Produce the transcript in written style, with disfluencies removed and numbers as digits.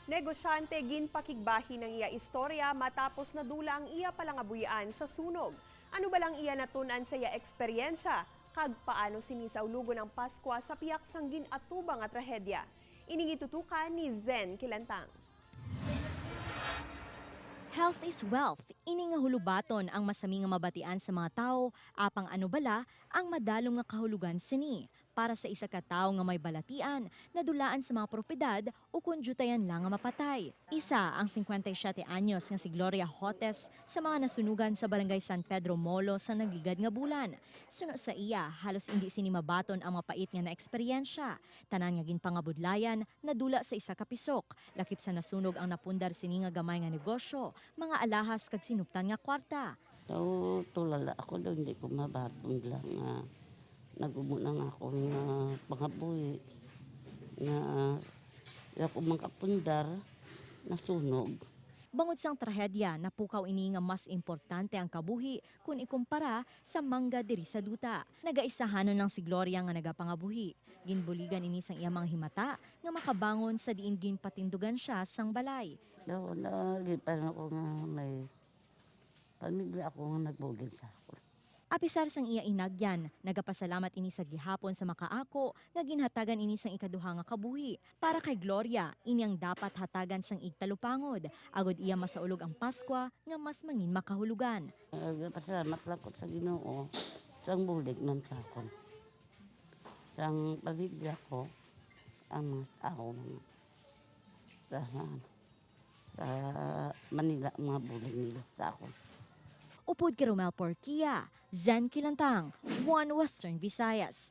Negosyante ginpakigbahi ng iya istorya matapos nadula ang iya palangabuyan sa sunog. Ano ba lang iya natunan sa iya eksperyensya? Kag paano sinisaulugo ng Pasko sa piyak sang ginatubang at trahedya? Ining itutukan ni Zen Kilantang. Health is wealth. Ini nga hulubaton ang masami nga mabatian sa mga tao, apang ano bala ang madalong nga kahulugan sini. Para sa isa ka tawo nga may balatian, nadulaan sa mga propiedad o kunjutayan lang nga mapatay. Isa ang 57 anyos nga si Gloria Hotes sa mga nasunugan sa barangay San Pedro Molo sa nagligad nga bulan. Suno sa iya, halos hindi sini mabaton ang mapait nga na eksperyensya. Tanan nga ginpangabudlayan, nadula sa isa ka pisok. Lakip sa nasunog ang napundar sini nga gamay nga negosyo, mga alahas kag sinuptan nga kwarta. So, tulala ako daw, hindi ko mabatong lang nga nagumo na nga ako nga pangabuhi nga ako makapundar nasunog. Bangod sang trahedya, napukaw ini nga mas importante ang kabuhi kung ikumpara sa mangga diri sa duta. Nagaisahanon lang si Gloria nga nagapangabuhi. Ginbuligan ini sang iya mga himata nga makabangon sa diin ginpatindugan siya sang balay. Daw, nagipan ako nga may pamilya ako nga nagbugid sa ako. Apisar sang iya inagyan, nagapasalamat ini sa gihapon sa makaako nga ginhatagan ini sang ikaduha nga kabuhi. Para kay Gloria, ini ang dapat hatagan sang igtalupangod. Agod iya masaulog ang Pasko nga mas mangin makahulugan. Pasalamat lang ko sa Ginoo sang bulig man sa ako. Sang pamilya ko, ang mga tao sa Manila, mga bulig nila sa ako. Upod kay Romel Porquia, Zen Kilantang, One Western Visayas.